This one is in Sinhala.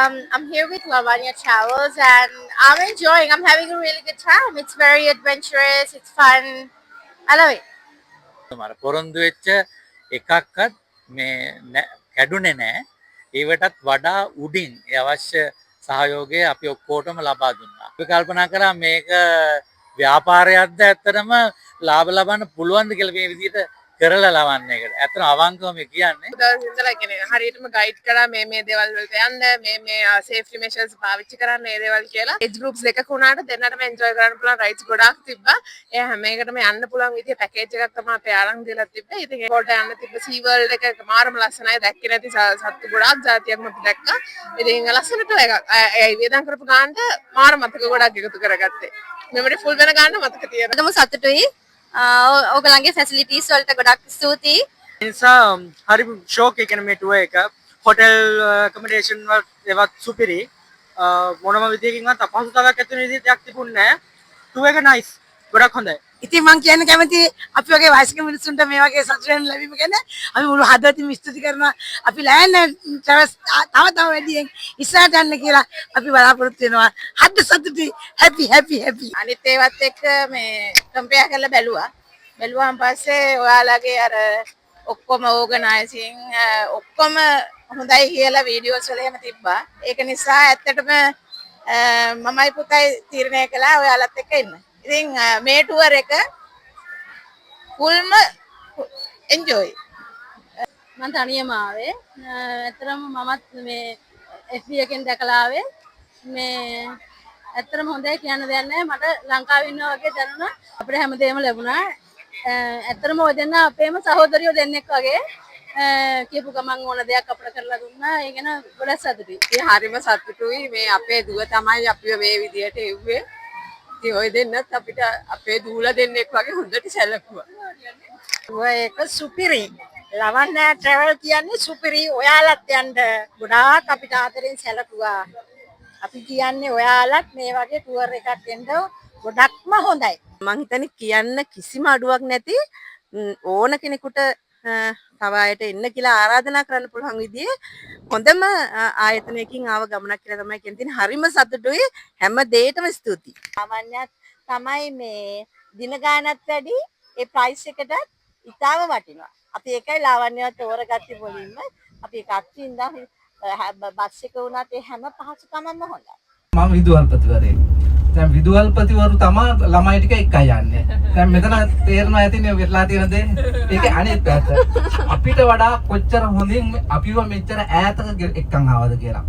I'm here with Lavanya Travels and I'm enjoying. I'm having a really good time. It's very adventurous. It's fun. I love it. මර පොරොන්දු වෙච්ච එකක්වත් මේ කැඩුනේ නැහැ. ඒවටත් වඩා උඩින් ඒ අවශ්‍ය සහයෝගය අපි ඔක්කොටම ලබා දුන්නා. අපි කල්පනා කරා මේක ව්‍යාපාරයක්ද ඇත්තටම ලාභ ලබන්න පුළුවන්ද කියලා මේ විදිහට කරලා ලවන්න එකට. ඇත්තටම අවංකවම කියන්නේ. උදව් ඉඳලා කියන්නේ හරියටම ගයිඩ් කරා මේ දේවල් වලට යන්න මේ සේෆ්ටි මෙෂර්ස් පාවිච්චි කරන්න මේ දේවල් කියලා. ඒජ් ගෲප්ස් දෙකක වුණාට දෙන්නටම එන්ජොයි කරන්න පුළුවන් රයිඩ්ස් ගොඩාක් තිබ්බා. ඒ හැම එකටම යන්න පුළුවන් විදිය පැකේජ් එකක් තමයි අපි අරන් දීලා තිබ්බේ. ඉතින් ඒකට යන්න තිබ්බ සී වර්ල්ඩ් එක මාරම ලස්සනයි. දැක්කේ නැති සත්තු ගොඩාක් జాතියක්ම අපි දැක්කා. ඉතින් ලස්සනට එකක්. ඒ වියදම් කරපු ගානට මාර මතක ගොඩක් එකතු කරගත්තේ. මෙමරි ෆුල් වෙන ගානට මතක තියෙනවා. ඒකම සතුටුයි. ඕගලන්ගේ ෆැසිලිටිස් වලට ගොඩක් ස්තුතියි. නිසා හරි ෂෝක් එකන මේ ටුවර් එක හොටෙල් ඇකොමඩේෂන් වල ඒවත් සුපිරි මොනම විදියකින්වත් අපහසුතාවයක් ඇති වෙන විදිහට දෙයක් තිබුණේ නැහැ ටුවර් එක නයිස් ගොඩක් හොඳයි ඉතින් මම කියන්න කැමති අපි වගේ වයස්ක මිනිස්සුන්ට මේ වගේ සතුටෙන් ලැබීම ගැන අපි මුළු හදවතින්ම ස්තුති කරනවා අපි ලෑන් ට්‍රැවල්ස් තව වැඩියෙන් ඉස්සරහට යන්න කියලා අපි බලාපොරොත්තු වෙනවා හද සතුටි හැපි අනිත් ඒවත් එක්ක මේ කම්පෙයාර් කරලා බැලුවාන් පස්සේ ඔයාලගේ අර ඔක්කොම ඕගනයිසින් ඔක්කොම හොඳයි කියලා වීඩියෝස් වල එහෙම තිබ්බා. ඒක නිසා ඇත්තටම මමයි පුතයි තීරණය කළා ඔයාලත් එක්ක ඉන්න. ඉතින් මේ ටුවර් එක ෆුල්ම එන්ජොයි. මම තනියම ආවේ. ඇත්තටම මමත් මේ FB එකෙන් දැකලා ආවේ. මේ ඇත්තටම හොඳයි කියන්න දෙයක් නැහැ. මට ලංකාවේ ඉන්නවා වගේ දැනුණා. අපිට හැමදේම ලැබුණා. ඇත්තටම ඔය දෙන්න අපේම සහෝදරියෝ දෙන්නෙක් වගේ කියපු ගමන් ඕන දෙයක් අපිට කරලා දුන්නා. ඒ ගැන ගොඩක් සතුටුයි. ඉතින් හරිම සතුටුයි මේ අපේ දුව තමයි අපිව මේ විදියට එව්වේ. ඉතින් ඔය දෙන්නත් අපිට අපේ දූලා දෙන්නෙක් වගේ හොඳට සැලකුවා. ඔය එක සුපිරි ලවන්නා ට්‍රැවල් කියන්නේ සුපිරි ඔයාලත් යන්න ගොඩාක් අපිට ආදරෙන් සැලකුවා අපි කියන්නේ ඔයාලත් මේ වගේ ටුවර් එකක් එන්න ගොඩක්ම හොඳයි මං හිතන්නේ කියන්න කිසිම අඩුවක් නැති ඕන කෙනෙකුට තව අයට එන්න කියලා ආරාධනා කරන්න පුළුවන් විදිහේ හොඳම ආයතනයකින් ආව ගමනක් කියලා තමයි කියන්නේ. හරිම සතුටුයි හැම දෙයකටම ස්තුතියි. සාමාන්‍යයෙන් තමයි මේ දින ගානක් වැඩි ඒ ප්‍රයිස් එකට ඉතාලම වටිනවා. අපි ඒකයි ලාවන්‍යව තෝරගත්තේ මුලින්ම. අපි එකක් ඉඳන් බස් එක වුණත් ඒ හැම පහසුකමක්ම හොඳයි. මම විදුහල්පතිවරයෙක්. දැන් විදුහල්පතිවරු තමයි ළමයි ටික එකයි යන්නේ. දැන් මෙතන තේරෙනවා ඇතිනේ වෙලා තියෙන දේ. ඒකේ අනිත් පැත්ත. අපිට වඩා කොච්චර හොඳින් අපිව මෙච්චර ඈතක එක්කන් ආවද කියලා.